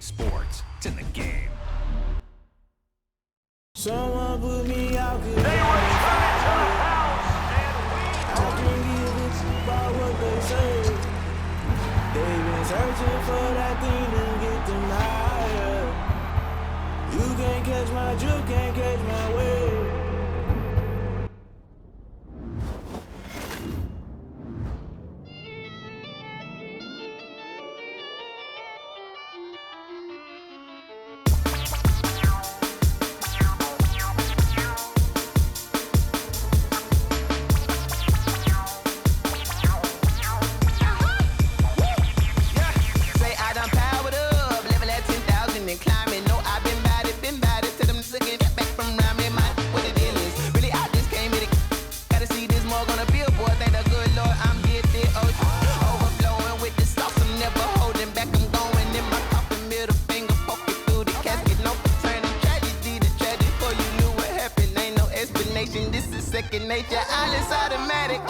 sports. It's in the game. Someone put me out, cause They return it to the house, I can't give a shit about what they say. They've been searching for that thing to get them higher. You can't catch my drift, can't catch my wave. Second nature, all is automatic.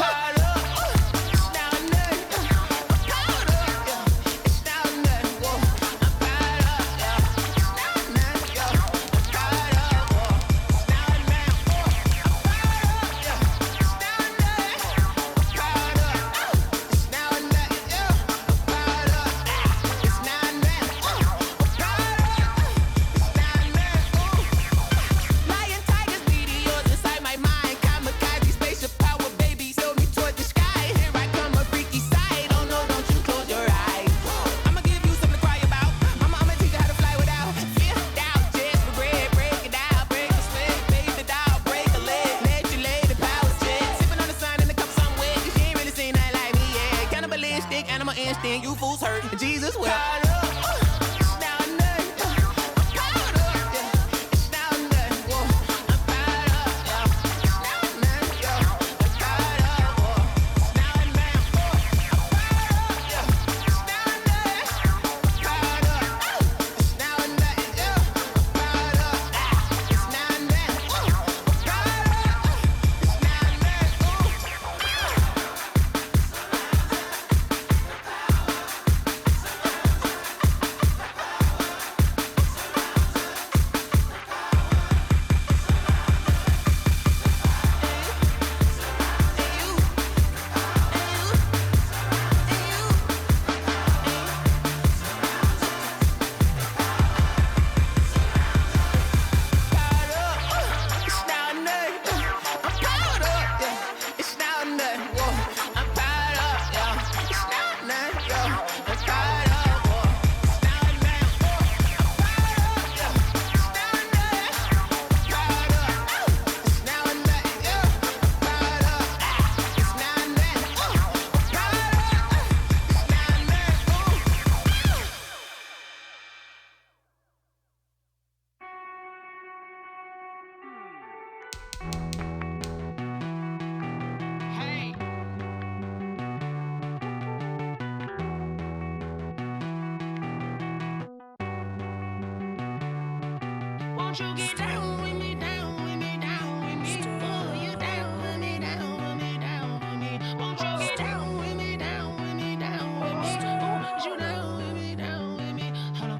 You fools hurt. Jesus will. Won't you get down with me, down with me, down with me? Oh, you down with me, down with me, down with me. Won't you get down with me, down with me, down with me? Oh, you down with me, down with me? Hold on.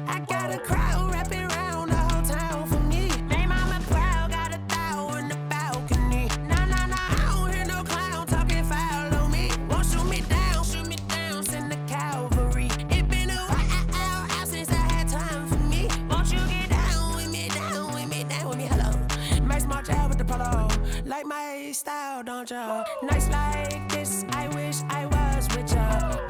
I got a crowd wrapping around the whole town for me. They mama proud, got a thou in the balcony. Nah, I don't hear no clown talking foul on me. Won't shoot me down, send the cavalry. It been a while since I had time for me. Won't you get down with me, down with me, down with me? Hello. Max March out with the polo. Like my style, don't ya? Nights like this, I wish I was with ya.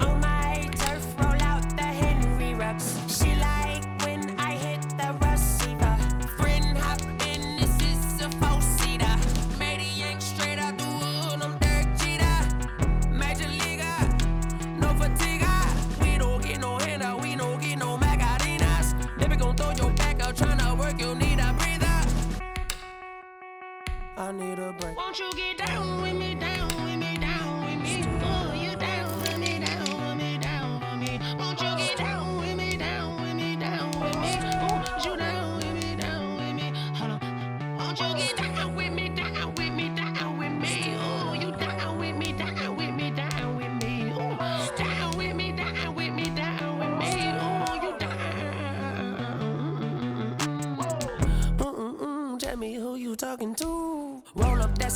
On my turf, roll out the Henry Rux. She like when I hit the receiver. Friend hop in, this is a four-seater. Made a yank straight out the wood, I'm Derek Jeter. Major leaguer, no fatigue. We don't get no handout, we don't get no Macarinas. Never gon' throw your back out, tryna work, you need a breather. I need a break. Won't you get down with me, down with me?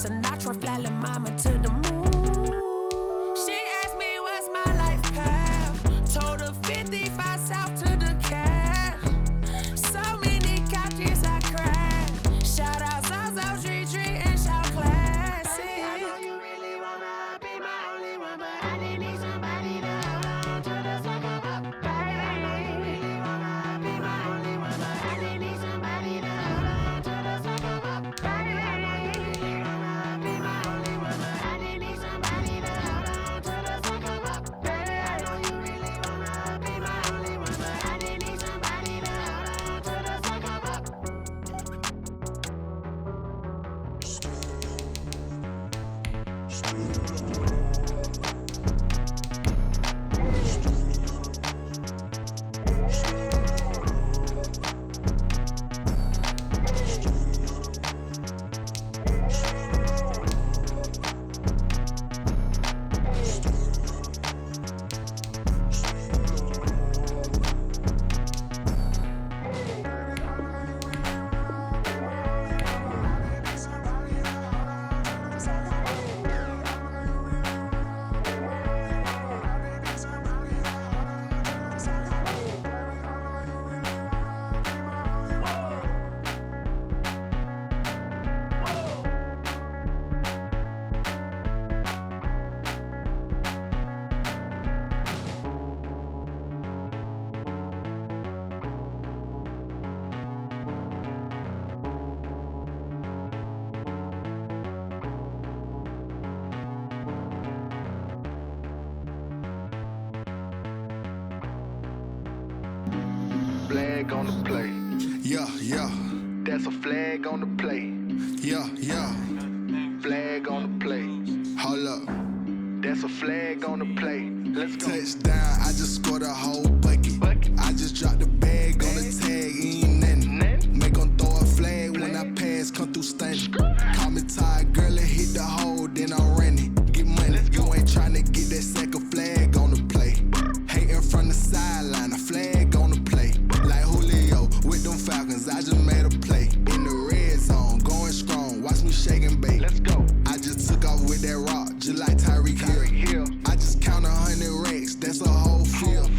Sinatra, flying mama to the moon. She asked me what's my life path. Told her 55 south to the cash. So many couches I crashed. Shout out Zazo, Tree, and shout classic. I know you really wanna be my only one, but I didn't need somebody to hold on to the fuck up, baby. I know you really wanna be my only one, but I didn't need somebody to hold on to the fuck up, baby. I know you really wanna be my only one, but I didn't need somebody to hold on to the fuck up, baby. I know you really wanna be my only one, but I didn't need somebody to hold on to the fuck up. Flag on the play. Yeah, yeah, That's a flag on the play. yeah, yeah. Flag on the play. Hold up. That's a flag on the play. Let's go. Touchdown, I just scored a whole bucket. I just dropped the bag on the tag, ain't nothing. Make 'em throw a flag when I pass, come through stunning. Call me tired, girl, and hit the hole, then I'm running. Get money, you ain't tryna get that second flag on the play. Hating from the sideline, a flag on the play. Like Julio with them Falcons, I just made a play. In the red zone, going strong, watch me shake and bake. Let's go. I just took off with that rock, just like Tyreek Hill. I just count 100 racks, that's a whole field.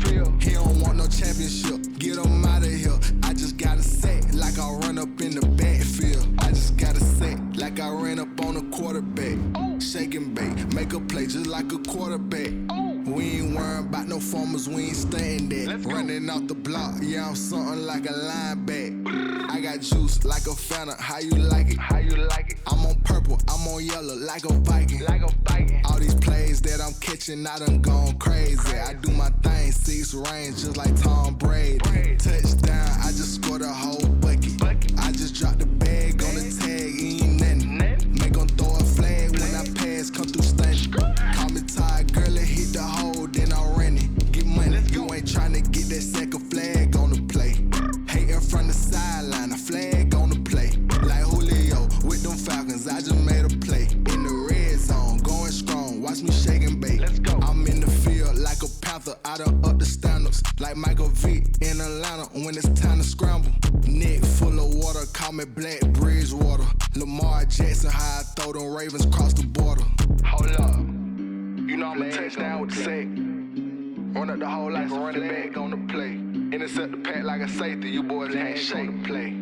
He don't want no championship, get him out of here. I just got a set, like I run up in the backfield. I just got a set, like I ran up on a quarterback. Shake and bake, make a play just like a quarterback. We ain't worrying about no formers, we ain't staying there. Running off the block, yeah, I'm something like a linebacker. I got juice like a Fanta, how you like it? How you like it? I'm on purple, I'm on yellow, like a Viking. Like a Viking. All these plays that I'm catching, I done gone crazy. I do my thing, 6 range, just like Tom Brady. Touchdown, I just scored a whole bucket. I just dropped the bag on the tag, ain't nothing. Make 'em throw a flag when I pass, come through stunning. Call me tired, girl, and hit the hole, then I'm running. Get money, you ain't tryna get that second flag on the play. Hating from the sideline, a flag on the play. Like Julio with them Falcons, I just made a play. In the red zone, going strong, watch me shake and bake. Let's go. I'm in the field like a panther, I done up the standards. Like Michael Vick in Atlanta when it's time to scramble. Neck full of water, call me Black Bridgewater. Lamar Jackson, how I throw them Ravens cross the border. Hold up. You know I'm a touchdown with the sack. Run up the hole like a running back on the play. Intercept the pack like a safety. You boys can't shake the play.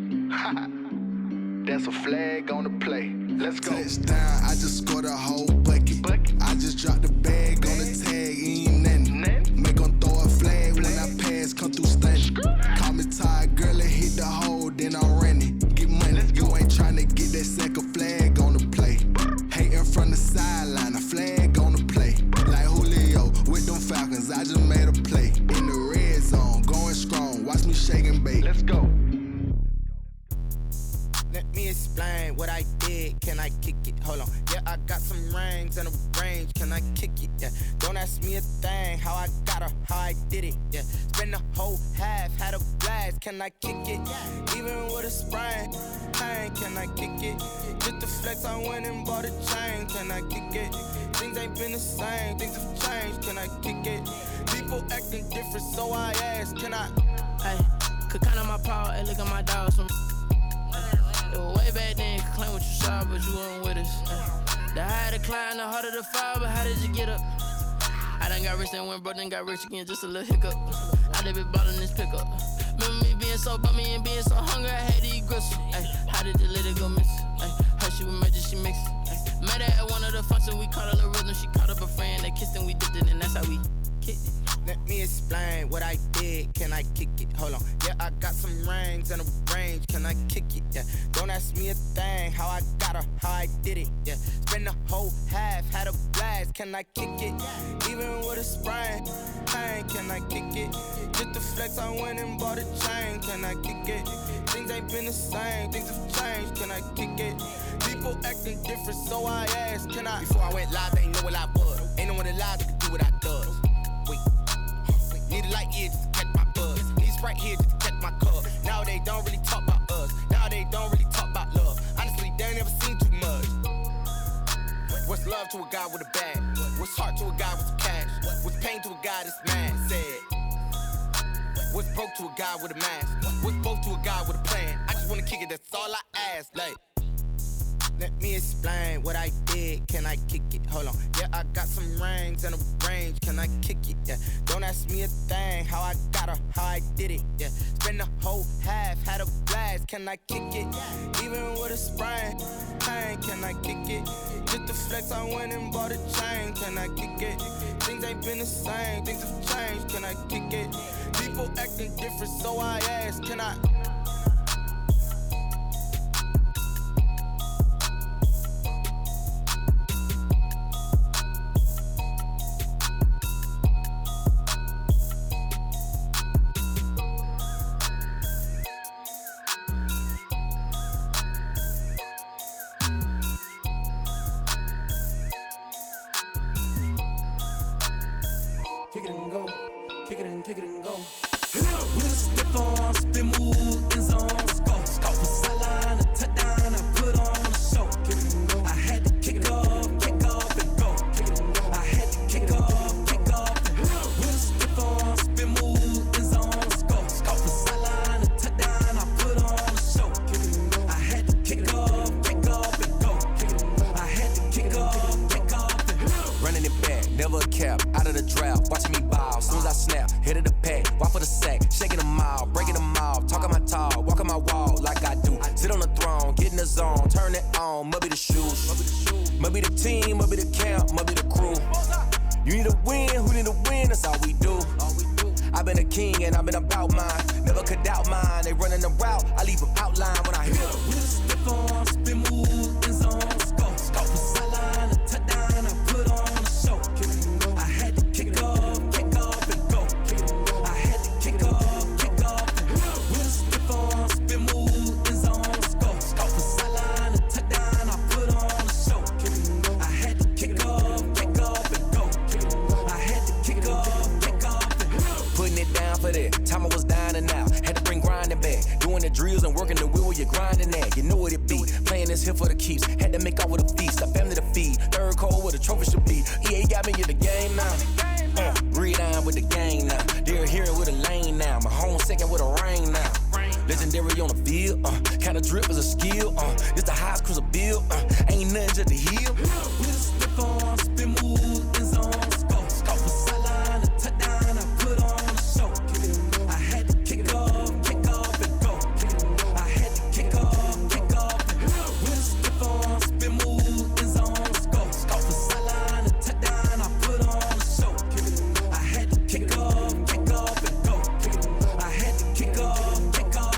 That's a flag on the play. Let's go. Touchdown, I just scored a whole bucket. I just dropped the bag on the tag, ain't nothing. Make 'em throw a flag when I pass, come through stunning. Call me tired, girl, and hit the hole, then I'm running. Get money, you ain't tryna get that second flag on the play. Hating from the sideline, a flag on the play. Like Julio with them Falcons, I just made a play. In the red zone, going strong, watch me shake and bake. Let's go. Let me explain what I did. Can I kick it? Hold on. Yeah, I got some rings and a range. Can I kick it? Yeah. Don't ask me a thing. How I got her, how I did it. Yeah. Spend the whole half, had a blast. Can I kick it? Even with a sprain. Pain, can I kick it? Just the flex, I went and bought a chain. Can I kick it? Things ain't been the same. Things have changed. Can I kick it? People acting different, so I ask. Can I? Hey, could count on my power and look at my dogs from. It was way back then, you could claim what you saw, but you weren't with us. The higher the climb, the harder the fall, but how did you get up? I done got rich and went broke, then got rich again, just a little hiccup. I done been ballin' this pickup. Remember me being so bummy and being so hungry, I had to eat gristle. Ay, how did you let it go miss? Ay, how she was magic, she mixed. Met her at one of the functions, we caught a little rhythm. She caught up a friend, they kissed and we dipped it, and that's how we kicked it. Let me explain what I did. Can I kick it? Hold on. Yeah, I got some rings and a range. Can I kick it? Yeah. Don't ask me a thing. How I got her, how I did it. Yeah. Spend the whole half, had a blast. Can I kick it? Even with a sprain, pain. Can I kick it? Just the flex, I went and bought a chain. Can I kick it? Things ain't been the same. Things have changed. Can I kick it? People acting different, so I asked. Can I? Before I went live, they ain't know what I was. Ain't no one alive that could do what I does. Wait. Need a light year just to catch my buzz. Need Sprite here just to catch my cup. Now they don't really talk about us. Now they don't really talk about love. Honestly, they ain't never seen too much. What's love to a guy with a bag? What's heart to a guy with some cash? What's pain to a guy that's mad? Said. What's broke to a guy with a mask? What's both to a guy with a plan? I just wanna kick it, that's all I ask. Like, let me explain what I did. Can I kick it? Hold on. Yeah, I got some rings and a range. Can I kick it? Yeah. Don't ask me a thing. How I got her, how I did it. Yeah. Spend the whole half, had a blast. Can I kick it? Even with a sprain, pain. Can I kick it? Just the flex, I went and bought a chain. Can I kick it? Things ain't been the same. Things have changed. Can I kick it? People acting different, so I ask. Can I? Kick it and go, kick it and go. With a stiff arm, spin move, in zone, scope. From sideline to touchdown, I put on a show. Kick it and go. I had to kick off and go. Kick it and go. I had to kick off and go. With a stiff arm, spin move, in zone, scope. From sideline to touchdown, I put on a show. Kick it and go. I had to kick off and go. Kick it and go. I had to kick off and go. Running it back, never a cap, out of the drought, watching me ball. Soon as I snap, hit of the pack, walk for the sack, shaking them out, breaking them off, talking my talk, walking my wall like I do. Sit on the throne, get in the zone, turn it on, must be the shoes, must be the team, must be the camp, must be the crew. You need a win, who need a win, that's all we do. I've been a king and I've been about mine, never could doubt mine. They running the route, I leave them outline when I hit them. With a stiff arm, spin move, in zone, scope. From sideline to touchdown, I put on a show. I had to kick off and go. I had to kick off and go. With a stiff arm, spin move, in zone, scope. From sideline to touchdown, I put on a show. I had to kick off and go. I had to kick off and go. Putting it down for that, time I was dying and out. Had to bring grinding back, doing the drills and working the wheel where you're grinding at. You know what it be, playing this here for the keeps. Had to make off with a feast, a family to feed. Third cold where the trophy should be. EA got me in the game now. Read on with the gang now. They're hearing with a lane now. My home second with a rain now. Legendary on the field, kinda drip is a skill. This the highest cruiser bill, ain't nothing just to heal. With a stiff arm, spin move, in zone, scope. From sideline to touchdown, I put on a show. I had to kick off and go. I had to kick off and go. With a stiff arm, spin move, in zone, scope. From sideline to touchdown, I put on a show. I had to kick off and go. I had to kick off and go.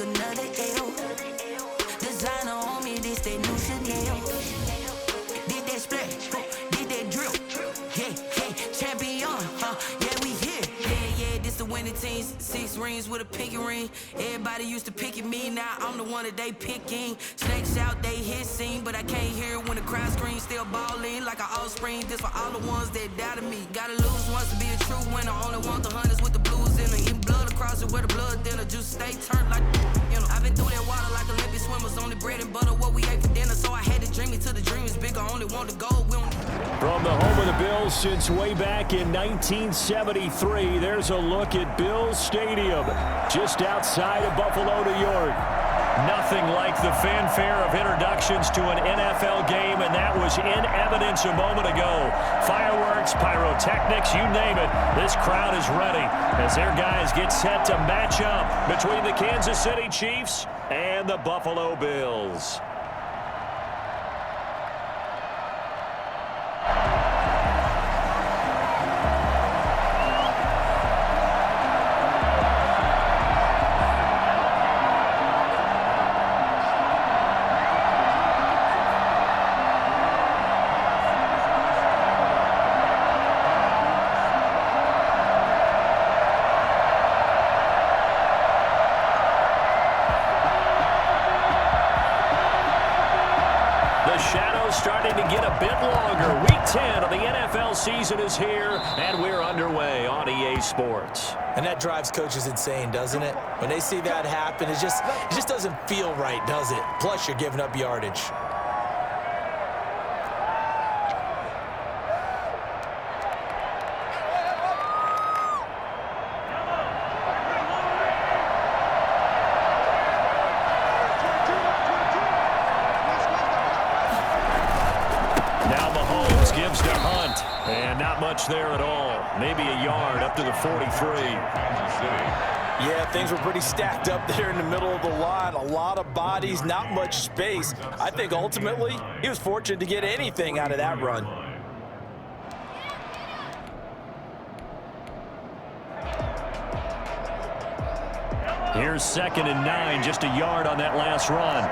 another L. Designer on me, this that new Chanel. Did that splash, did that drill. Yeah, champion, yeah, we here. Yeah, this the winning team. 6 rings with a pinky ring. Everybody used to pick at me, now I'm the one that they picking. Snakes out, they hit scene, but I can't hear it when the crowd screams. Still ballin' like an offspring. This for all the ones that doubted me. Gotta lose once to be a true winner. Only want the hunters with the blues in them. Even blood across it where the blood thinner. Just stay turned like I've been through that water like Olympic swimmers. Only bread and butter what we ate for dinner. So I had to dream it till the dream is bigger. Only want the gold. From the home of the Bills since way back in 1973, there's a look at Bills Stadium just outside of Buffalo, New York. Nothing like the fanfare of introductions to an NFL game, and that was in evidence a moment ago. Fireworks, pyrotechnics, you name it. This crowd is ready as their guys get set to match up between the Kansas City Chiefs and the Buffalo Bills. Starting to get a bit longer. Week 10 of the NFL season is here, and we're underway on EA Sports. And that drives coaches insane, doesn't it? When they see that happen, it just doesn't feel right, does it? Plus, you're giving up yardage. There at all. Maybe a yard up to the 43. Yeah, things were pretty stacked up there in the middle of the line. A lot of bodies, not much space. I think ultimately he was fortunate to get anything out of that run. Here's 2nd and 9, just a yard on that last run.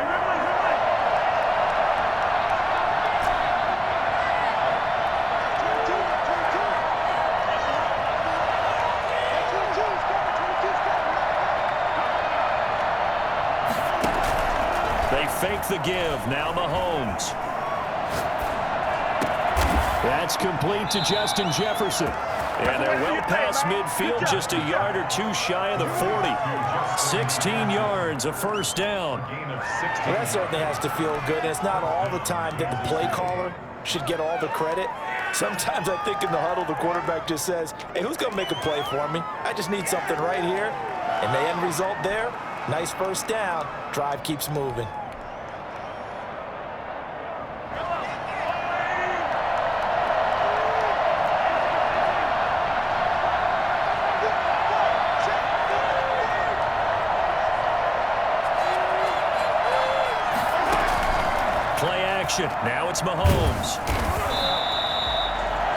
Fake the give. Now Mahomes. That's complete to Justin Jefferson. And they're well past midfield, just a yard or two shy of the 40. 16 yards, a first down. Well, that certainly has to feel good. And it's not all the time that the play caller should get all the credit. Sometimes I think in the huddle, the quarterback just says, hey, who's going to make a play for me? I just need something right here. And the end result there, nice first down. Drive keeps moving. Now it's Mahomes.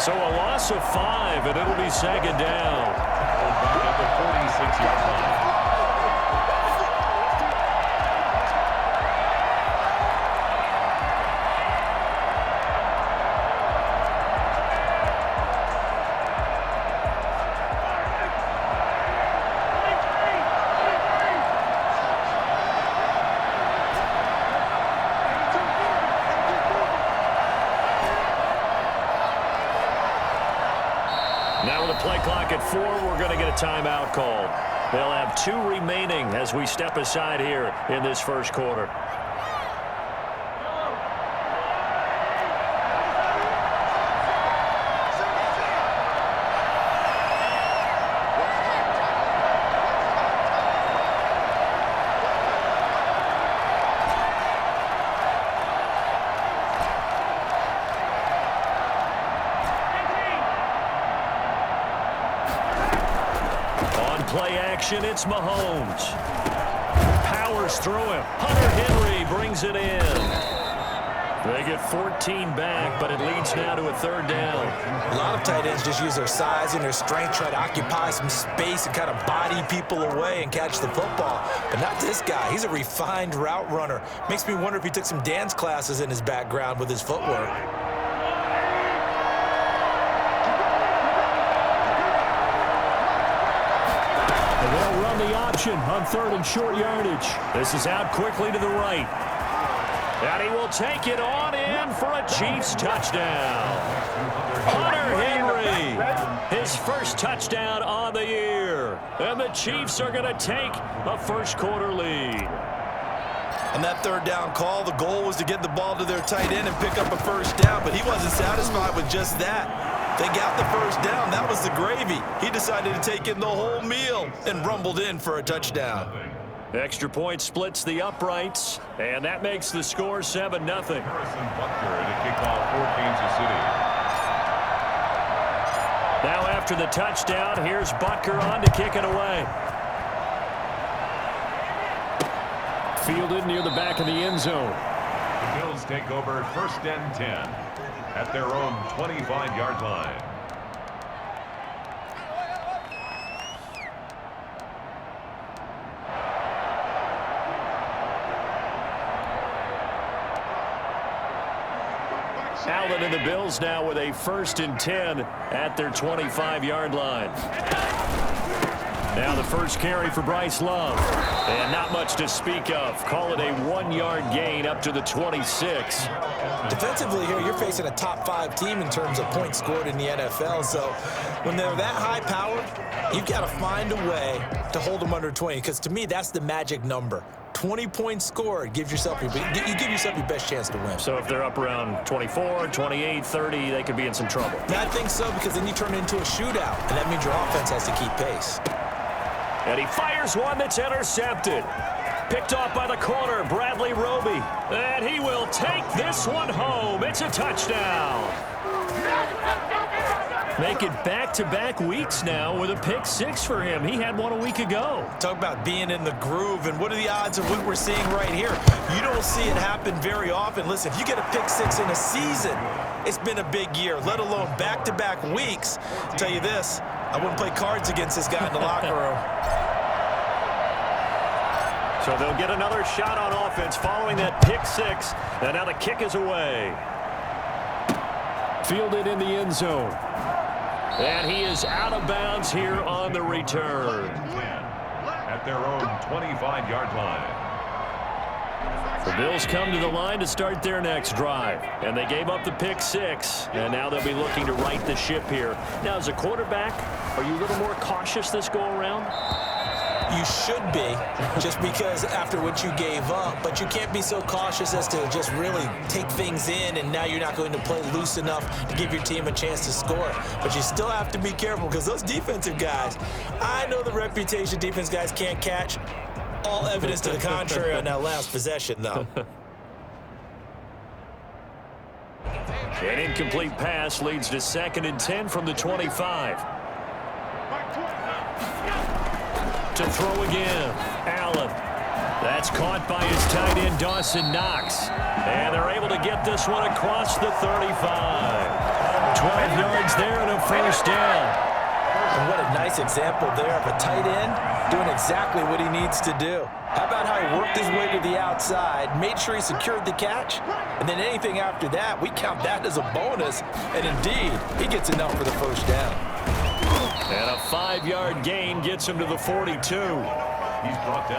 So a loss of 5, and it'll be 2nd down. At the 46-yard line. Play clock at 4. We're going to get a timeout call. They'll have 2 remaining as we step aside here in this first quarter. Play action, it's Mahomes. Powers through him. Hunter Henry brings it in. They get 14 back, but it leads now to a third down. A lot of tight ends just use their size and their strength, try to occupy some space and kind of body people away and catch the football. But not this guy. He's a refined route runner. Makes me wonder if he took some dance classes in his background with his footwork. And they'll run the option on 3rd and short yardage. This is out quickly to the right. And he will take it on in for a Chiefs touchdown. Hunter Henry, his first touchdown on the year. And the Chiefs are going to take a first-quarter lead. On that third down call, the goal was to get the ball to their tight end and pick up a first down, but he wasn't satisfied with just that. They got the first down. That was the gravy. He decided to take in the whole meal and rumbled in for a touchdown. Extra point splits the uprights, and that makes the score 7-0. Harrison Butker to kick off for Kansas City. Now after the touchdown, here's Butker on to kick it away. Fielded near the back of the end zone. The Bills take over 1st and 10 at their own 25-yard line. Allen and the Bills now with a 1st and 10 at their 25-yard line. Now the first carry for Bryce Love. And not much to speak of. Call it a 1-yard gain up to the 26. Defensively here, you're facing a top 5 team in terms of points scored in the NFL. So when they're that high powered, you've got to find a way to hold them under 20. Because to me, that's the magic number. 20 points scored, you give yourself your best chance to win. So if they're up around 24, 28, 30, they could be in some trouble. I think so, because then you turn it into a shootout, and that means your offense has to keep pace. And he fires one that's intercepted. Picked off by the corner, Bradley Roby. And he will take this one home. It's a touchdown. Make it back-to-back weeks now with a pick 6 for him. He had one a week ago. Talk about being in the groove, and what are the odds of what we're seeing right here? You don't see it happen very often. Listen, if you get a pick 6 in a season, it's been a big year, let alone back-to-back weeks. I'll tell you this, I wouldn't play cards against this guy in the locker room. So they'll get another shot on offense following that pick 6, and now the kick is away. Fielded in the end zone. And he is out of bounds here on the return. At their own 25-yard line. The Bills come to the line to start their next drive. And they gave up the pick 6. And now they'll be looking to right the ship here. Now, as a quarterback, are you a little more cautious this go-around? You should be, just because after what you gave up, but you can't be so cautious as to just really take things in, and now you're not going to play loose enough to give your team a chance to score. But you still have to be careful, because those defensive guys, I know the reputation defense guys can't catch. All evidence to the contrary on that last possession, though. An incomplete pass leads to 2nd and 10 from the 25. To throw again, Allen. That's caught by his tight end, Dawson Knox. And they're able to get this one across the 35. 12 yards there and a first down. And what a nice example there of a tight end doing exactly what he needs to do. How about how he worked his way to the outside, made sure he secured the catch, and then anything after that, we count that as a bonus. And indeed, he gets enough for the first down. And a 5-yard gain gets him to the 42.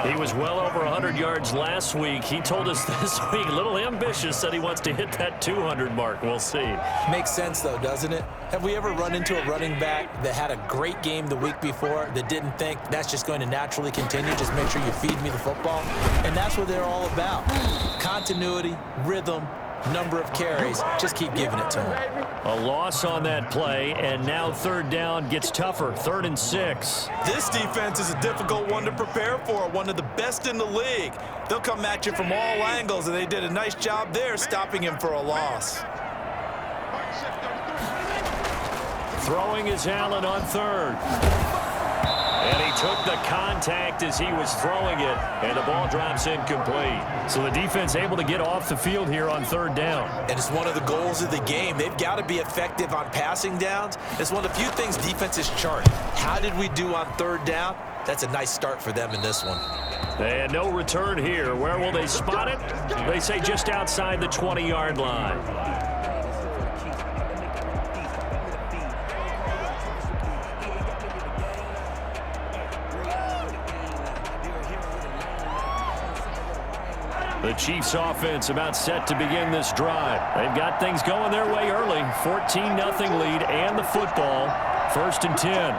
He was well over 100 yards last week. He told us this week, a little ambitious, said he wants to hit that 200 mark. We'll see. Makes sense, though, doesn't it? Have we ever run into a running back that had a great game the week before that didn't think that's just going to naturally continue? Just make sure you feed me the football. And that's what they're all about. Continuity, rhythm, number of carries. Just keep giving it to him. A loss on that play, and now 3rd down gets tougher. 3rd and 6. This defense is a difficult one to prepare for, one of the best in the league. They'll come at you from all angles, and they did a nice job there stopping him for a loss. Throwing is Allen on 3rd. And he took the contact as he was throwing it, and the ball drops incomplete. So the defense able to get off the field here on third down. And it's one of the goals of the game. They've got to be effective on passing downs. It's one of the few things defenses chart. How did we do on third down? That's a nice start for them in this one. And no return here. Where will they spot it? They say just outside the 20-yard line. The Chiefs offense about set to begin this drive. They've got things going their way early. 14-0 lead and the football. 1st and 10.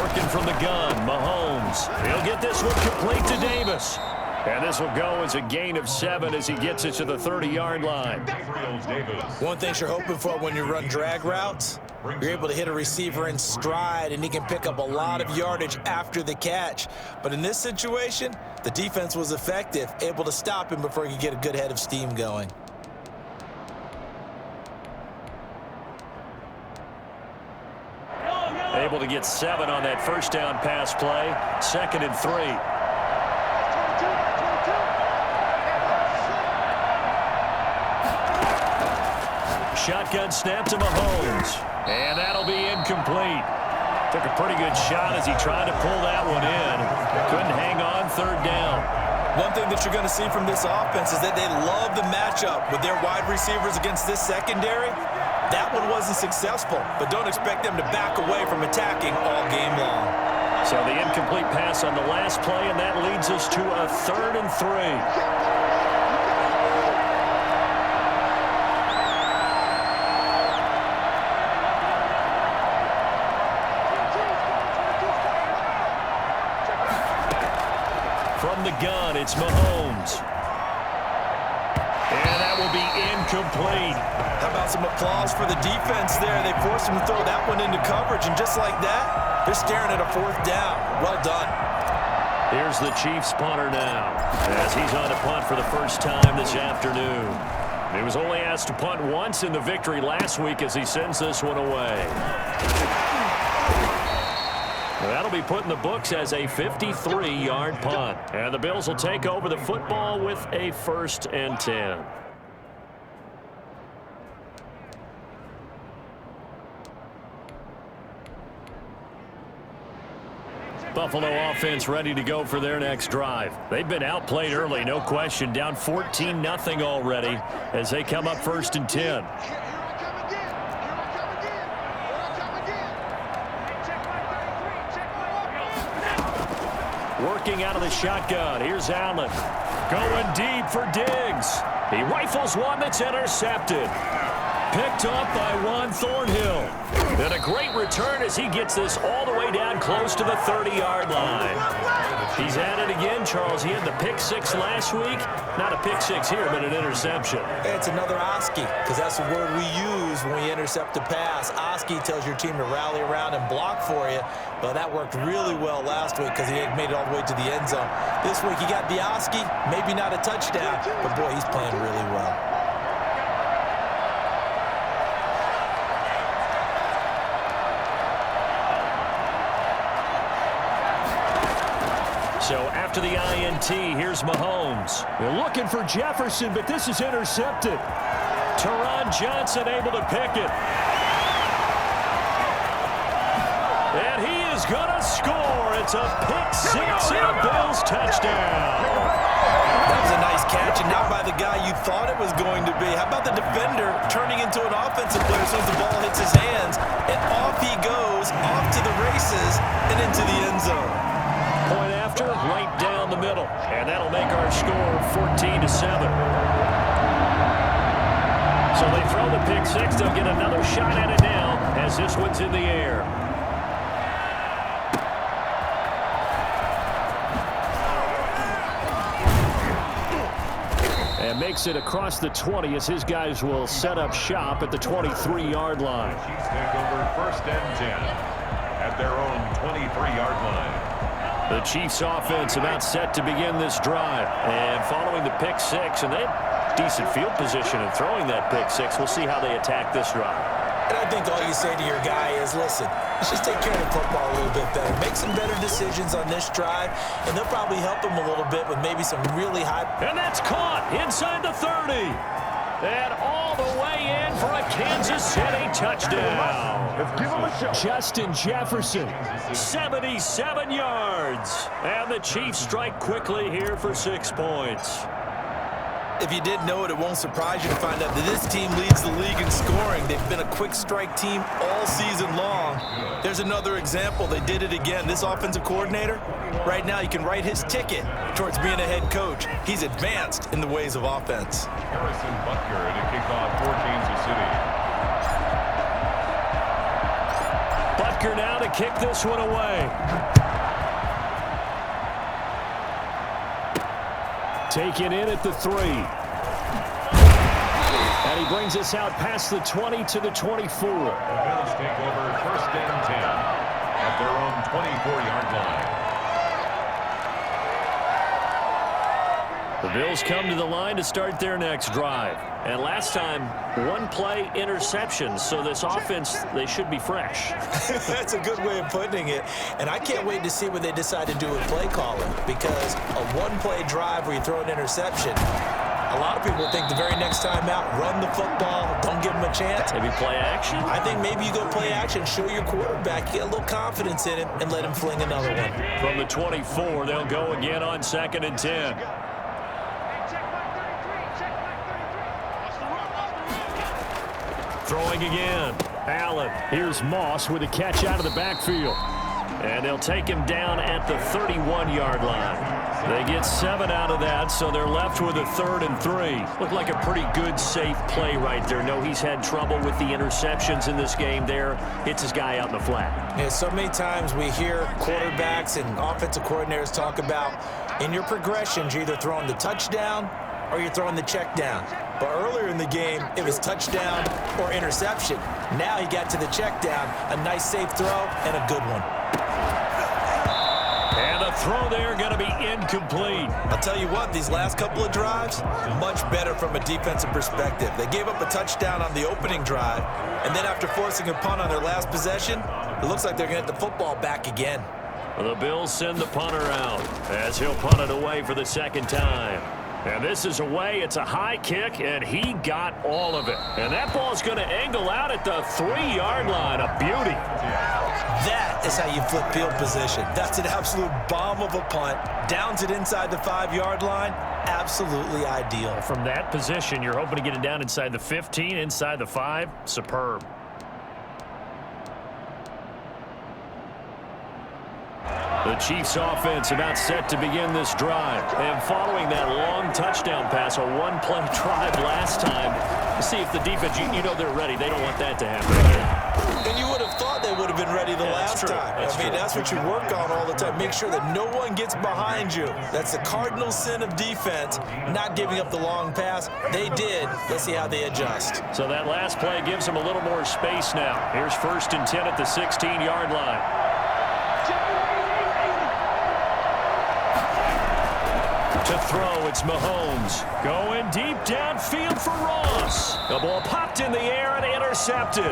Working from the gun, Mahomes. He'll get this one complete to Davis. And this will go as a gain of 7 as he gets it to the 30-yard line. One thing you're hoping for when you run drag routes, you're able to hit a receiver in stride, and he can pick up a lot of yardage after the catch. But in this situation, the defense was effective, able to stop him before he could get a good head of steam going. Able to get 7 on that first down pass play. 2nd and 3. Shotgun snap to Mahomes. And that'll be incomplete. Took a pretty good shot as he tried to pull that one in. Couldn't hang on 3rd down. One thing that you're going to see from this offense is that they love the matchup with their wide receivers against this secondary. That one wasn't successful, but don't expect them to back away from attacking all game long. So the incomplete pass on the last play, and that leads us to a 3rd and 3. From the gun, it's Mahomes. And that will be incomplete. How about some applause for the defense there? They forced him to throw that one into coverage, and just like that, they're staring at a 4th down. Well done. Here's the Chiefs punter now, as he's on to punt for the first time this afternoon. He was only asked to punt once in the victory last week as he sends this one away. That'll be put in the books as a 53-yard punt. And the Bills will take over the football with a 1st and 10. Buffalo offense ready to go for their next drive. They've been outplayed early, no question. Down 14-0 already as they come up 1st and 10. Working out of the shotgun. Here's Allen. Going deep for Diggs. He rifles one that's intercepted. Picked up by Juan Thornhill. And a great return as he gets this all the way down close to the 30-yard line. He's at it again, Charles. He had the pick 6 last week. Not a pick 6 here, but an interception. It's another Oski, because that's the word we use when we intercept a pass. Oski tells your team to rally around and block for you. But that worked really well last week because he had made it all the way to the end zone. This week he got the Oski, maybe not a touchdown, but boy, he's playing really well. So after the INT, here's Mahomes. They're looking for Jefferson, but this is intercepted. Teron Johnson able to pick it. And he is going to score. It's a pick 6 and a Bills touchdown. That was a nice catch, and not by the guy you thought it was going to be. How about the defender turning into an offensive player as soon as the ball hits his hands, and off he goes, off to the races, and into the end zone. Point after, right down the middle. And that'll make our score 14-7. So they throw the pick 6. They'll get another shot at it now as this one's in the air. And makes it across the 20 as his guys will set up shop at the 23-yard line. Chiefs take over 1st and 10 at their own 23-yard line. The Chiefs offense about set to begin this drive. And following the pick 6, and they have decent field position in throwing that pick 6. We'll see how they attack this drive. And I think all you say to your guy is, listen, let's just take care of the football a little bit better. Make some better decisions on this drive, and they'll probably help him a little bit with maybe some really high. And that's caught inside the 30. And all the way in for a Kansas City touchdown. Let's give him a shot. Justin Jefferson, 77 yards. And the Chiefs strike quickly here for 6 points. If you didn't know it, it won't surprise you to find out that this team leads the league in scoring. They've been a quick strike team all season long. There's another example. They did it again. This offensive coordinator, right now, you can write his ticket towards being a head coach. He's advanced in the ways of offense. Harrison Butker to kick off for Kansas City. Butker now to kick this one away. Taken in at the 3. And he brings us out past the 20 to the 24. The Bills take over 1st and 10 at their own 24-yard line. The Bills come to the line to start their next drive. And last time, 1-play interception. So this offense, they should be fresh. That's a good way of putting it. And I can't wait to see what they decide to do with play calling, because a 1-play drive where you throw an interception, a lot of people think the very next time out, run the football, don't give them a chance. Maybe play action? I think maybe you go play action, show your quarterback, get a little confidence in him, and let him fling another one. From the 24, they'll go again on 2nd and 10. Throwing again. Allen. Here's Moss with a catch out of the backfield. And they'll take him down at the 31-yard line. They get 7 out of that, so they're left with a 3rd and 3. Looked like a pretty good, safe play right there. No, he's had trouble with the interceptions in this game there. Hits his guy out in the flat. Yeah, so many times we hear quarterbacks and offensive coordinators talk about, in your progressions, you're either throwing the touchdown or you're throwing the check down. But earlier in the game, it was touchdown or interception. Now he got to the check down, a nice safe throw, and a good one. And the throw there going to be incomplete. I'll tell you what, these last couple of drives, much better from a defensive perspective. They gave up a touchdown on the opening drive, and then after forcing a punt on their last possession, it looks like they're going to get the football back again. The Bills send the punter out as he'll punt it away for the 2nd time. And this is away. It's a high kick, and he got all of it. And that ball's going to angle out at the 3-yard line. A beauty. That is how you flip field position. That's an absolute bomb of a punt. Downs it inside the 5-yard line. Absolutely ideal. From that position, you're hoping to get it down inside the 15, inside the 5. Superb. The Chiefs offense about set to begin this drive. And following that long touchdown pass, a 1-play drive last time, see if the defense, you know they're ready. They don't want that to happen. And you would have thought they would have been ready the last time. That's what you work on all the time. Make sure that no one gets behind you. That's the cardinal sin of defense, not giving up the long pass. They did. Let's see how they adjust. So that last play gives them a little more space now. Here's 1st and 10 at the 16-yard line. To throw, it's Mahomes. Going deep downfield for Ross. The ball popped in the air and intercepted.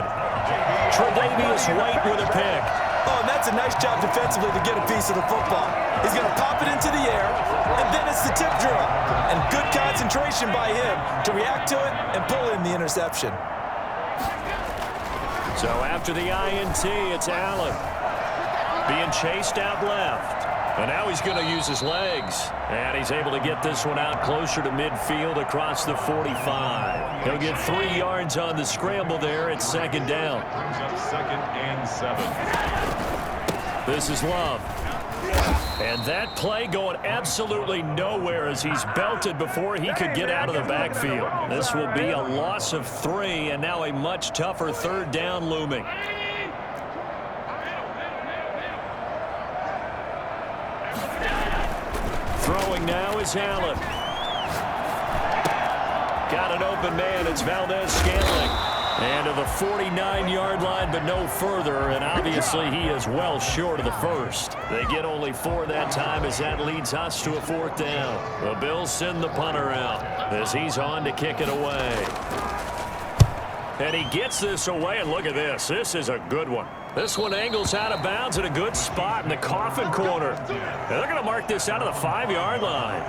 Tre'Davious White with a pick. Oh, and that's a nice job defensively to get a piece of the football. He's going to pop it into the air, and then it's the tip drill. And good concentration by him to react to it and pull in the interception. So after the INT, it's Allen. Being chased out left. And now he's going to use his legs. And he's able to get this one out closer to midfield across the 45. He'll get 3 yards on the scramble there at 2nd down. Brings up 2nd and 7. This is Love. And that play going absolutely nowhere as he's belted before he could get out of the backfield. This will be a loss of 3 and now a much tougher 3rd down looming. Throwing now is Allen. Got an open man. It's Valdez-Scantling. And to the 49-yard line, but no further. And obviously, he is well short of the first. They get only 4 that time as that leads us to a 4th down. The Bills send the punter out as he's on to kick it away. And he gets this away, and look at this. This is a good one. This one angles out of bounds at a good spot in the coffin corner. And they're going to mark this out of the 5-yard line.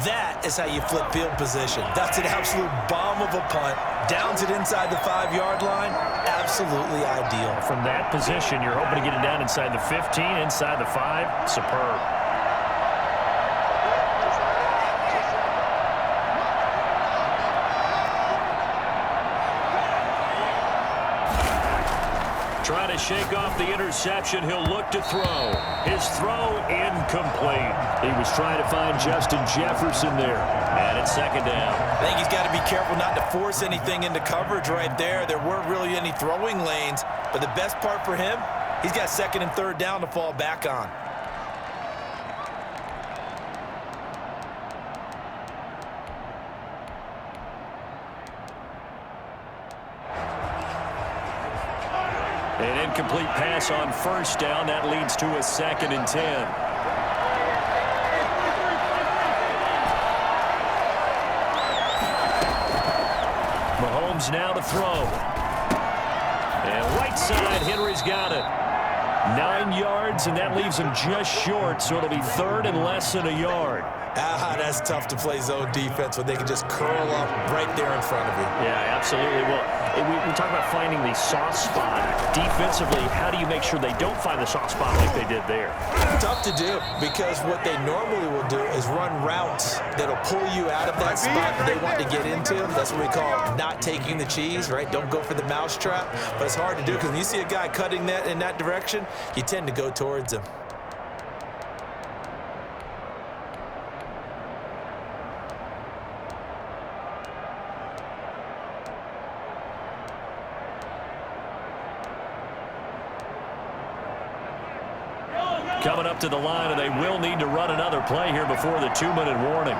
That is how you flip field position. That's an absolute bomb of a punt. Downs it inside the 5-yard line. Absolutely ideal. From that position, you're hoping to get it down inside the 15, inside the 5. Superb. Trying to shake off the interception. He'll look to throw. His throw incomplete. He was trying to find Justin Jefferson there. And it's second down. I think he's got to be careful not to force anything into coverage right there. There weren't really any throwing lanes. But the best part for him, he's got second and third down to fall back on. An incomplete pass on first down. That leads to a 2nd and 10. Mahomes now to throw. And right side, Henry's got it. 9 yards, and that leaves him just short, so it'll be third and less than a yard. That's tough to play zone defense when they can just curl up right there in front of you. Yeah, absolutely. Well, we talk about finding the soft spot. Defensively, how do you make sure they don't find the soft spot like they did there? Tough to do, because what they normally will do is run routes that'll pull you out of that spot that they want to get into. That's what we call not taking the cheese, right? Don't go for the mousetrap. But it's hard to do, because when you see a guy cutting that in that direction, you tend to go towards him. Coming up to the line, and they will need to run another play here before the 2-minute warning.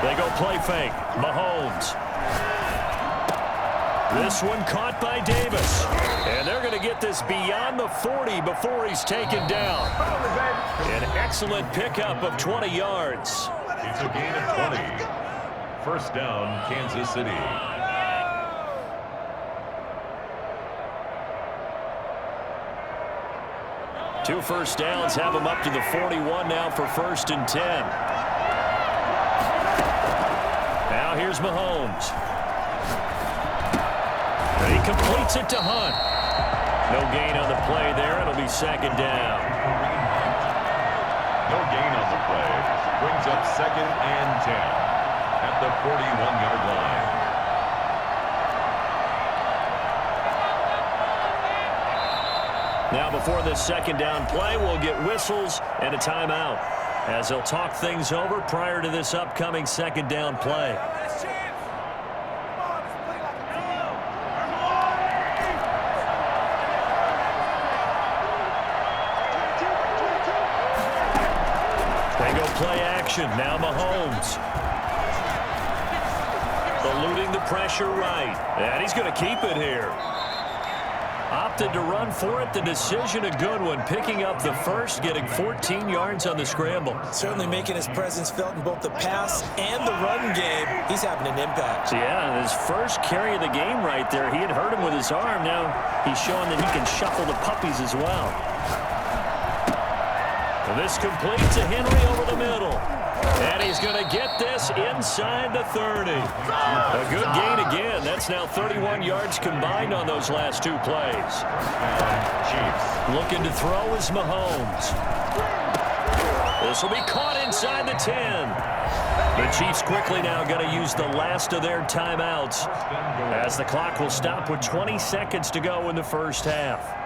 They go play fake. Mahomes. This one caught by Davis. And they're going to get this beyond the 40 before he's taken down. An excellent pickup of 20 yards. It's a gain of 20. First down, Kansas City. 2 first downs have him up to the 41 now for 1st and 10. Now here's Mahomes. And he completes it to Hunt. No gain on the play there. It'll be 2nd down. No gain on the play. Brings up 2nd and 10 at the 41-yard line. Now before this 2nd down play, we'll get whistles and a timeout as they'll talk things over prior to this upcoming 2nd down play. They go play action. Now Mahomes. Eluding the pressure right. And he's going to keep it here. Opted to run for it. The decision a good one. Picking up the first, getting 14 yards on the scramble. Certainly making his presence felt in both the pass and the run game. He's having an impact. Yeah, his first carry of the game right there. He had hurt him with his arm. Now he's showing that he can shuffle the puppies as well. And this completes to Henry over the middle. And he's going to get this inside the 30. A good gain again. That's now 31 yards combined on those last 2 plays. Looking to throw is Mahomes. This will be caught inside the 10. The Chiefs quickly now going to use the last of their timeouts as the clock will stop with 20 seconds to go in the first half.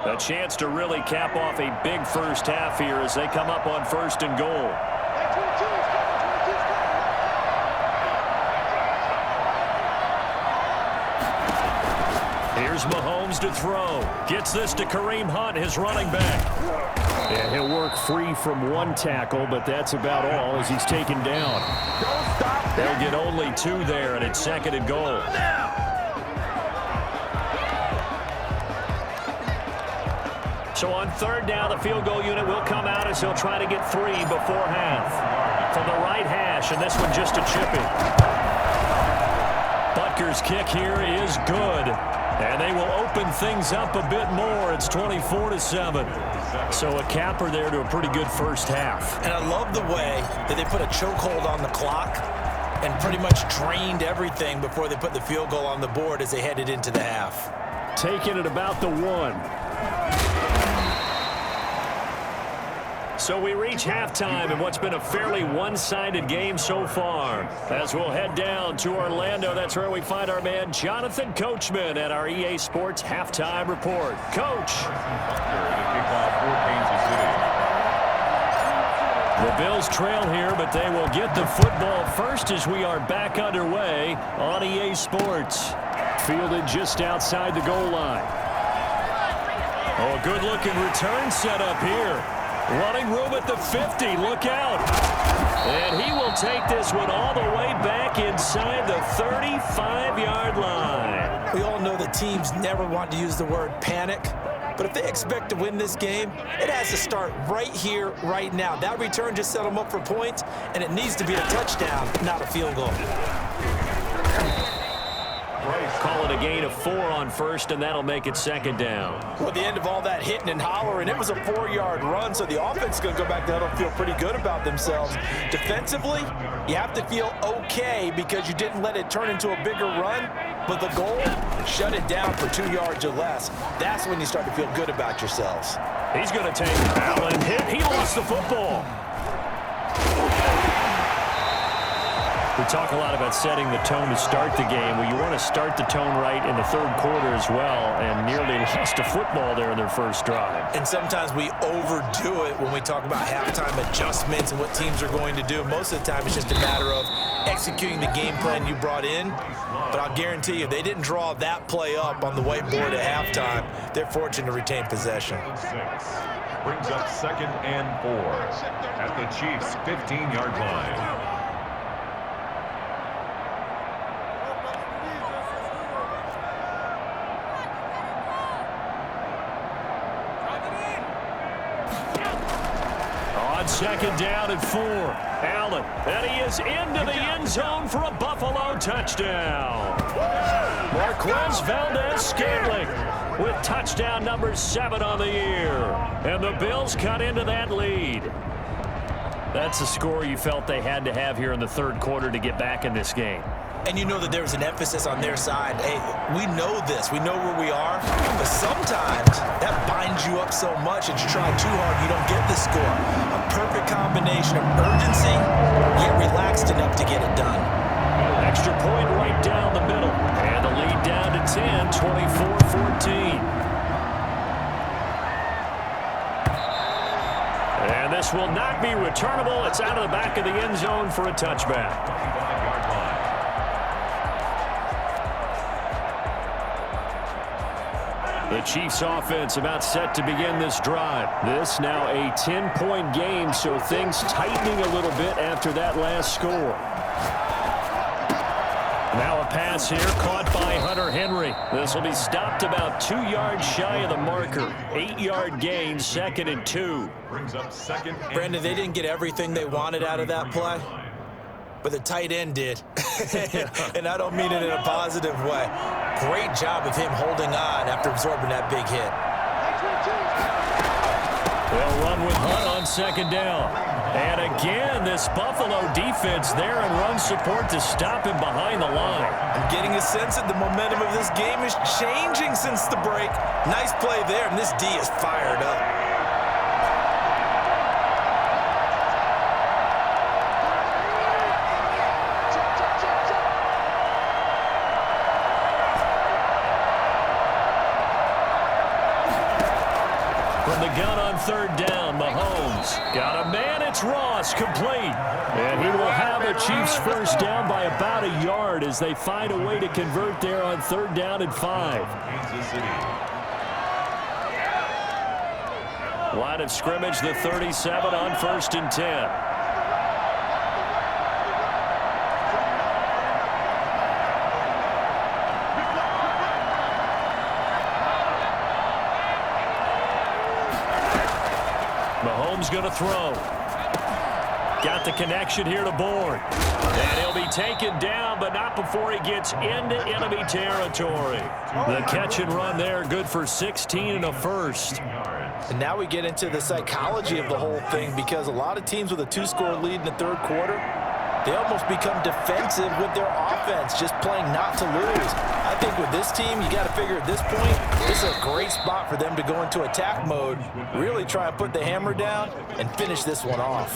A chance to really cap off a big first half here as they come up on 1st and goal. Here's Mahomes to throw. Gets this to Kareem Hunt, his running back. And he'll work free from one tackle, but that's about all as he's taken down. They'll get only 2 there, and it's 2nd and goal. So on 3rd down, the field goal unit will come out as he'll try to get 3 before half. From the right hash, and this one just a chippy. Butker's kick here is good. And they will open things up a bit more. It's 24-7. So a capper there to a pretty good first half. And I love the way that they put a chokehold on the clock and pretty much drained everything before they put the field goal on the board as they headed into the half. Taking it about the 1. So we reach halftime in what's been a fairly one-sided game so far. As we'll head down to Orlando, that's where we find our man Jonathan Coachman at our EA Sports Halftime Report. Coach. The Bills trail here, but they will get the football first as we are back underway on EA Sports. Fielded just outside the goal line. Oh, a good-looking return set up here. Running room at the 50. Look out. And he will take this one all the way back inside the 35-yard line. We all know that teams never want to use the word panic. But if they expect to win this game, it has to start right here, right now. That return just set them up for points, and it needs to be a touchdown, not a field goal. Call it a gain of 4 on first, and that'll make it 2nd down. Well, at the end of all that hitting and hollering, it was a 4-yard run, so the offense is going to go back there and feel pretty good about themselves. Defensively, you have to feel okay because you didn't let it turn into a bigger run, but the goal, shut it down for 2 yards or less. That's when you start to feel good about yourselves. He's going to take Allen hit. He lost the football. We talk a lot about setting the tone to start the game. Well, you want to start the tone right in the 3rd quarter as well, and nearly lost a football there in their first drive. And sometimes we overdo it when we talk about halftime adjustments and what teams are going to do. Most of the time, it's just a matter of executing the game plan you brought in. But I'll guarantee you, they didn't draw that play up on the whiteboard at halftime. They're fortunate to retain possession. Brings up 2nd and 4 at the Chiefs' 15-yard line. On 2nd down and 4. Allen, and he is into the end zone for a Buffalo touchdown. Marquez Valdez-Scantling with touchdown number 7 on the year. And the Bills cut into that lead. That's a score you felt they had to have here in the 3rd quarter to get back in this game. And you know that there was an emphasis on their side. Hey, we know this. We know where we are. But sometimes that binds you up so much that you try too hard, you don't get the score. A perfect combination of urgency, yet relaxed enough to get it done. Extra point right down the middle. And the lead down to 10, 24-14. And this will not be returnable. It's out of the back of the end zone for a touchback. The Chiefs offense about set to begin this drive. This now a 10-point game, so things tightening a little bit after that last score. Now a pass here caught by Hunter Henry. This will be stopped about 2 yards shy of the marker. 8-yard gain, 2nd and 2. Brings up 2nd. Brandon, they didn't get everything they wanted out of that play, but the tight end did. And I don't mean it in a positive way. Great job of him holding on after absorbing that big hit. They'll run with Hunt on 2nd down. And again, this Buffalo defense there in run support to stop him behind the line. I'm getting a sense that the momentum of this game is changing since the break. Nice play there, and this D is fired up. From the gun on third down, Mahomes got a man. It's Ross, complete. And he will have a Chiefs first down by about a yard as they find a way to convert there on third down and 5. Kansas City. Line of scrimmage, the 37 on 1st and 10. Mahomes going to throw. Got the connection here to Bourne. And he'll be taken down, but not before he gets into enemy territory. The catch and run there, good for 16 and a first. And now we get into the psychology of the whole thing, because a lot of teams with a 2-score lead in the third quarter, they almost become defensive with their offense, just playing not to lose. I think with this team, you got to figure at this point, this is a great spot for them to go into attack mode, really try and put the hammer down and finish this one off.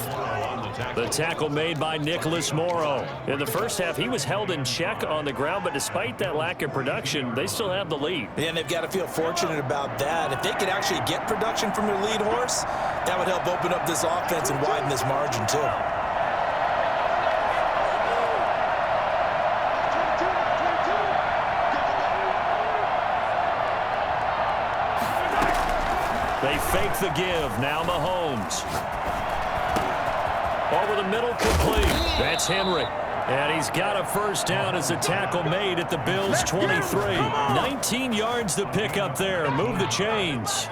The tackle made by Nicholas Morrow. In the first half, he was held in check on the ground, but despite that lack of production, they still have the lead. Yeah, and they've got to feel fortunate about that. If they could actually get production from their lead horse, that would help open up this offense and widen this margin too. They fake the give. Now Mahomes. Over the middle, complete. That's Henry. And he's got a first down as a tackle made at the Bills' 23. 19 yards to pick up there. Move the chains.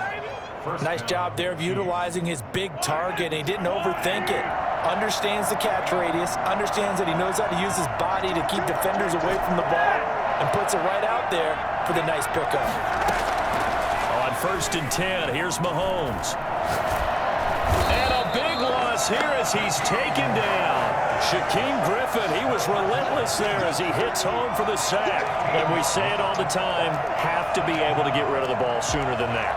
Nice job there of utilizing his big target. He didn't overthink it. Understands the catch radius. Understands that he knows how to use his body to keep defenders away from the ball. And puts it right out there for the nice pickup. On 1st and 10, here's Mahomes. And a big loss here as he's taken down. Shaquem Griffin, he was relentless there as he hits home for the sack. And we say it all the time, have to be able to get rid of the ball sooner than that.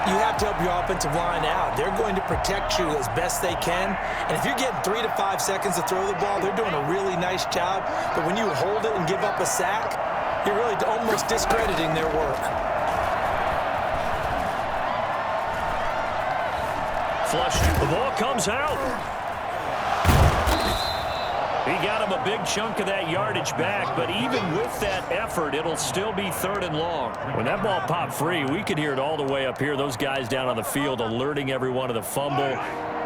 You have to help your offensive line out. They're going to protect you as best they can. And if you're getting 3 to 5 seconds to throw the ball, they're doing a really nice job. But when you hold it and give up a sack, you're really almost discrediting their work. Flushed. The ball comes out. He got him a big chunk of that yardage back, but even with that effort, it'll still be 3rd and long. When that ball popped free, we could hear it all the way up here. Those guys down on the field alerting everyone of the fumble.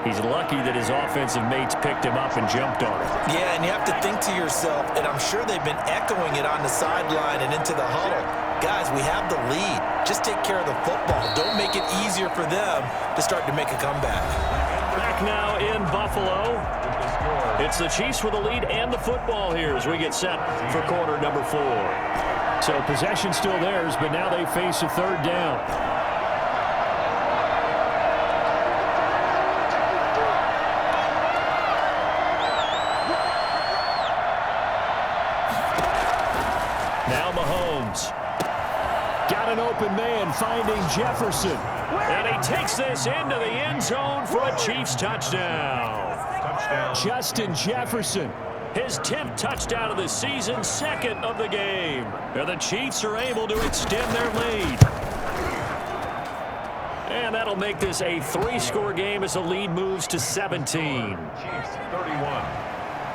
He's lucky that his offensive mates picked him up and jumped on it. Yeah, and you have to think to yourself, and I'm sure they've been echoing it on the sideline and into the huddle. Guys, we have the lead. Just take care of the football. Don't make it easier for them to start to make a comeback. Back now in Buffalo. It's the Chiefs with the lead and the football here as we get set for quarter number 4. So possession still theirs, but now they face a 3rd down. Now Mahomes. Got an open man finding Jefferson. And he takes this into the end zone for a Chiefs touchdown. Justin Jefferson, his 10th touchdown of the season, 2nd of the game. And the Chiefs are able to extend their lead. And that'll make this a 3-score game as the lead moves to 17. Chiefs 31,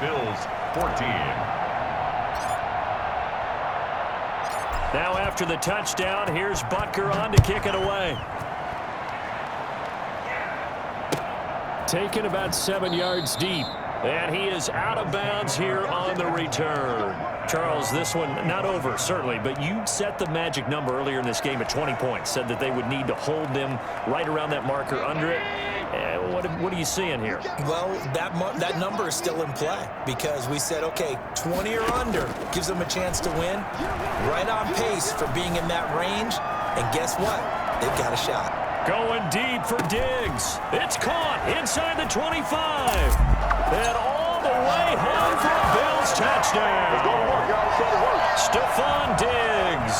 Bills 14. Now after the touchdown, here's Butker on to kick it away. Taken about 7 yards deep. And he is out of bounds here on the return. Charles, this one not over, certainly, but you set the magic number earlier in this game at 20 points. Said that they would need to hold them right around that marker under it. What are you seeing here? Well, that number is still in play because we said, okay, 20 or under gives them a chance to win. Right on pace for being in that range. And guess what? They've got a shot. Going deep for Diggs. It's caught inside the 25. And all the way home for a Bills touchdown. Stephon Diggs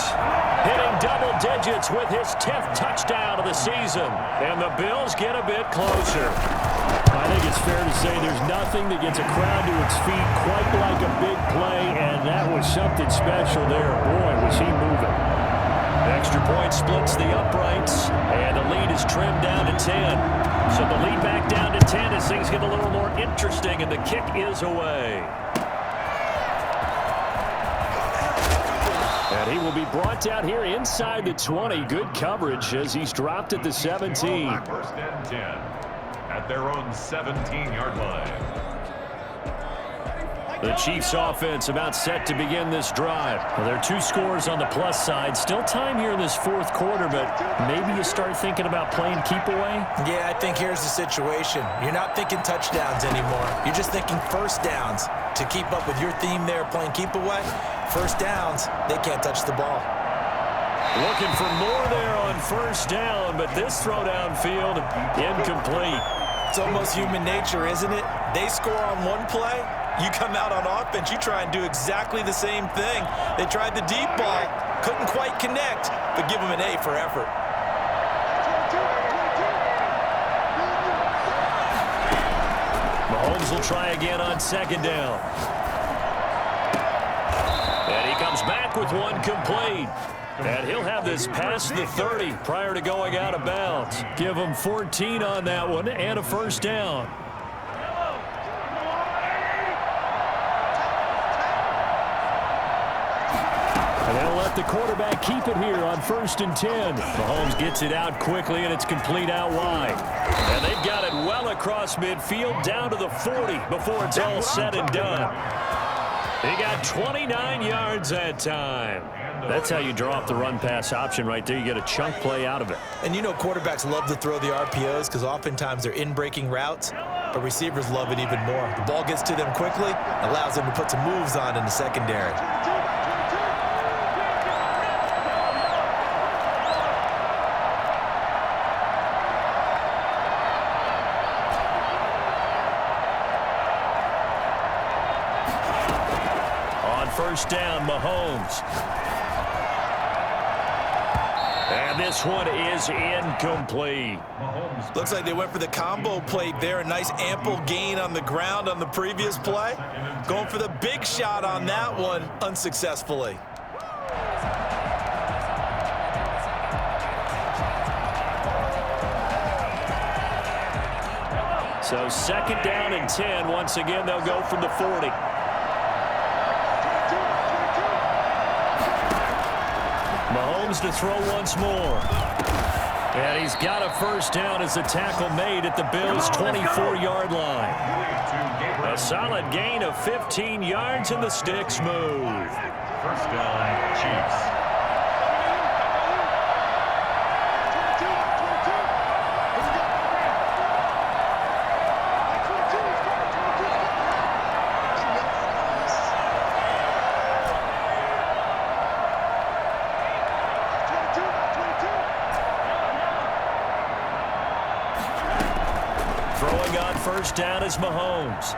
hitting double digits with his 10th touchdown of the season. And the Bills get a bit closer. I think it's fair to say there's nothing that gets a crowd to its feet quite like a big play, and that was something special there. Boy, was he moving. Extra point splits the uprights, and the lead is trimmed down to 10. So the lead back down to 10 as things get a little more interesting, and the kick is away. And he will be brought down here inside the 20. Good coverage as he's dropped at the 17. First and 10 at their own 17-yard line. The Chiefs offense about set to begin this drive. Well, there are 2 scores on the plus side. Still time here in this fourth quarter, but maybe you start thinking about playing keep away? Yeah, I think here's the situation. You're not thinking touchdowns anymore. You're just thinking first downs. To keep up with your theme there, playing keep away, first downs, they can't touch the ball. Looking for more there on first down, but this throw downfield, incomplete. It's almost human nature, isn't it? They score on one play. You come out on offense, you try and do exactly the same thing. They tried the deep ball, couldn't quite connect, but give them an A for effort. Mahomes will try again on second down. And he comes back with one complete. And he'll have this past the 30 prior to going out of bounds. Give him 14 on that one and a first down. And they'll let the quarterback keep it here on first and 10. Mahomes gets it out quickly, and it's complete out wide. And they've got it well across midfield down to the 40 before it's all said and done. He got 29 yards that time. That's how you draw up the run-pass option right there. You get a chunk play out of it. And you know quarterbacks love to throw the RPOs because oftentimes they're in-breaking routes, but receivers love it even more. The ball gets to them quickly, allows them to put some moves on in the secondary. First down, Mahomes. And this one is incomplete. Looks like they went for the combo plate there. A nice ample gain on the ground on the previous play. Going for the big shot on that one unsuccessfully. So second down and 10. Once again, they'll go from the 40. Mahomes to throw once more. And he's got a first down as the tackle made at the Bills' 24-yard line. A solid gain of 15 yards and the sticks move. First down, Chiefs. First down is Mahomes.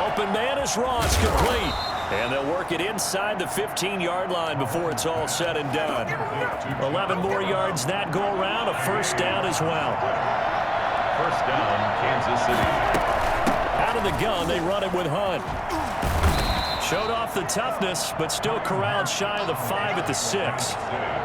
Open man is Ross, complete. And they'll work it inside the 15-yard line before it's all said and done. 11 more yards that go around, a first down as well. First down, Kansas City. Out of the gun, they run it with Hunt. Showed off the toughness, but still corralled shy of the 5 at the 6.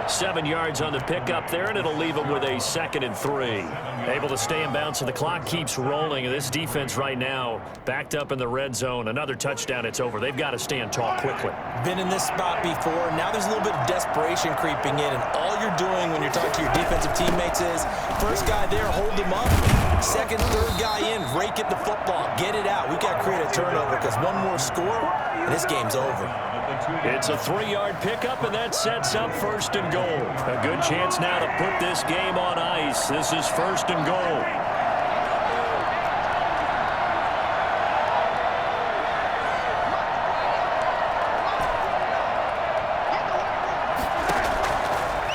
7 yards on the pickup there, and it'll leave them with a 2nd and 3. Able to stay in bounds, so the clock keeps rolling. And this defense right now backed up in the red zone. Another touchdown, it's over. They've got to stand tall quickly. Been in this spot before. Now there's a little bit of desperation creeping in, and all you're doing when you're talking to your defensive teammates is first guy there, hold him up. Second, third guy in, rake at the football. Get it out. We've got to create a turnover because one more score, and this game's over. It's a 3-yard pickup, and that sets up first and goal. A good chance now to put this game on ice. This is first and goal.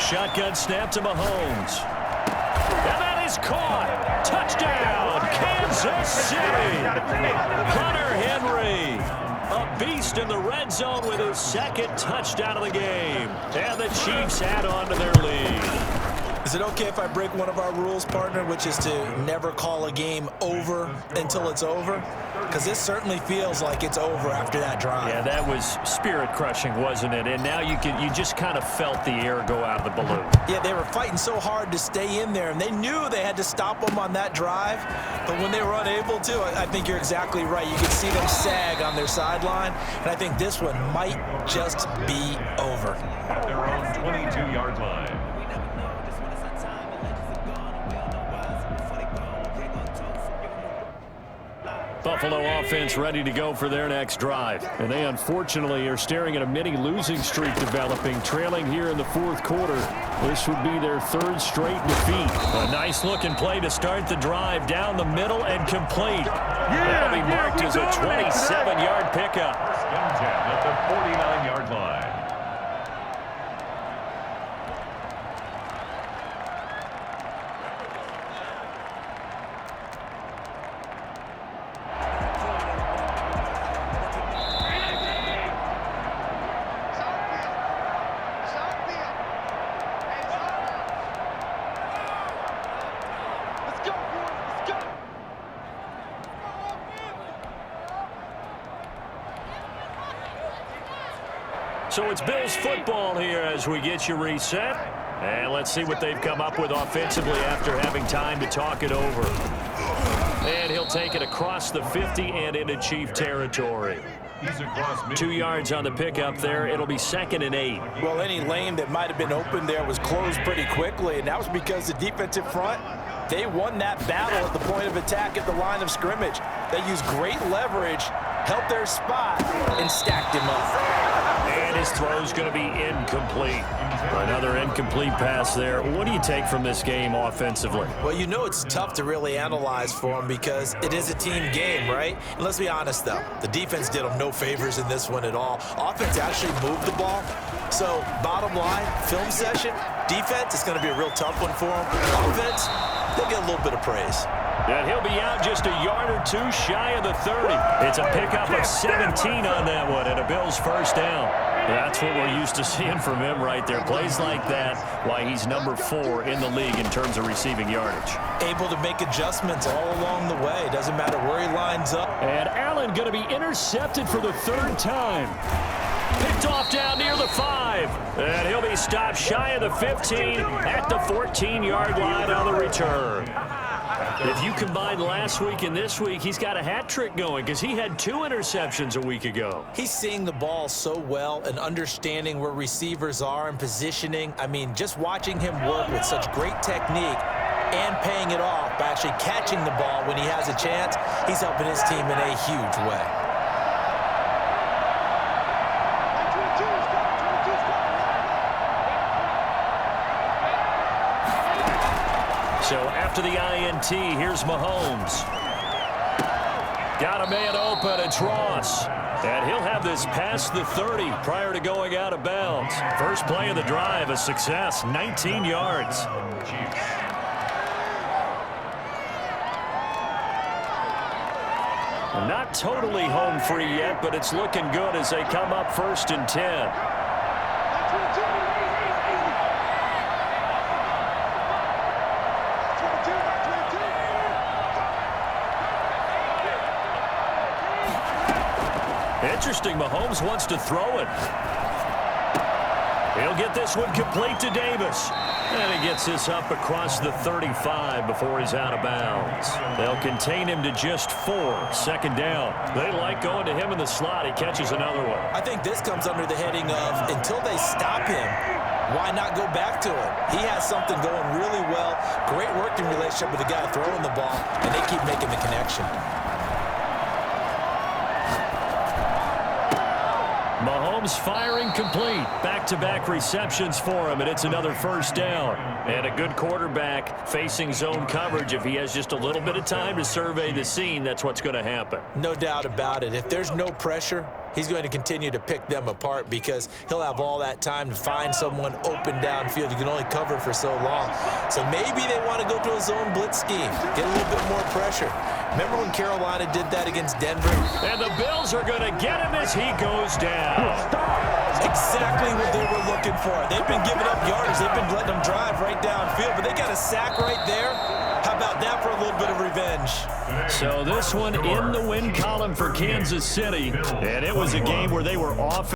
Shotgun snap to Mahomes. And that is caught. Touchdown, Kansas City. Hunter Henry. A beast in the red zone with his 2nd touchdown of the game. And the Chiefs add on to their lead. Is it okay if I break one of our rules, partner, which is to never call a game over until it's over? Because this certainly feels like it's over after that drive. Yeah, that was spirit-crushing, wasn't it? And now you just kind of felt the air go out of the balloon. Yeah, they were fighting so hard to stay in there, and they knew they had to stop them on that drive. But when they were unable to, I think you're exactly right. You could see them sag on their sideline, and I think this one might just be over. At their own 22-yard line. Buffalo offense ready to go for their next drive. And they unfortunately are staring at a mini losing streak developing, trailing here in the fourth quarter. This would be their third straight defeat. A nice looking play to start the drive down the middle and complete. That'll be marked as a 27-yard pickup. First and 10 at the 49-yard line. So it's Bills football here as we get you reset. And let's see what they've come up with offensively after having time to talk it over. And he'll take it across the 50 and into Chief territory. 2 yards on the pickup there. It'll be 2nd and 8. Well, any lane that might have been open there was closed pretty quickly, and that was because the defensive front, they won that battle at the point of attack at the line of scrimmage. They used great leverage, helped their spot, and stacked him up. And his throw's going to be incomplete. Another incomplete pass there. What do you take from this game offensively? Well, you know it's tough to really analyze for them because it is a team game, right? And let's be honest, though. The defense did them no favors in this one at all. Offense actually moved the ball. So, bottom line, film session, defense, it's going to be a real tough one for them. Offense, they'll get a little bit of praise. And he'll be out just a yard or two shy of the 30. It's a pickup of 17 on that one and a Bills first down. That's what we're used to seeing from him right there. Plays like that, why he's number 4 in the league in terms of receiving yardage. Able to make adjustments all along the way. Doesn't matter where he lines up. And Allen going to be intercepted for the 3rd time. Picked off down near the 5. And he'll be stopped shy of the 15 at the 14-yard line on the return. If you combine last week and this week, he's got a hat trick going because he had 2 interceptions a week ago. He's seeing the ball so well and understanding where receivers are and positioning. I mean, just watching him work with such great technique and paying it off by actually catching the ball when he has a chance, he's helping his team in a huge way. So after the INT, here's Mahomes. Got a man open, it's Ross. And he'll have this past the 30 prior to going out of bounds. First play of the drive, a success, 19 yards. Not totally home free yet, but it's looking good as they come up 1st and 10. Interesting, Mahomes wants to throw it. He'll get this one complete to Davis. And he gets this up across the 35 before he's out of bounds. They'll contain him to just 4. 2nd down. They like going to him in the slot. He catches another one. I think this comes under the heading of until they stop him, why not go back to it? He has something going really well. Great working relationship with the guy throwing the ball, and they keep making the connection. Mahomes firing complete. Back-to-back receptions for him, and it's another first down. And a good quarterback facing zone coverage. If he has just a little bit of time to survey the scene, that's what's going to happen. No doubt about it. If there's no pressure, he's going to continue to pick them apart because he'll have all that time to find someone open downfield. You can only cover for so long. So maybe they want to go to a zone blitz scheme, get a little bit more pressure. Remember when Carolina did that against Denver? And the Bills are going to get him as he goes down. Exactly what they were looking for it. They've been giving up yardage. They've been letting them drive right downfield, but they got a sack right there. How about that for a little bit of revenge? So this one in the win column for Kansas City, and it was a game where they were off.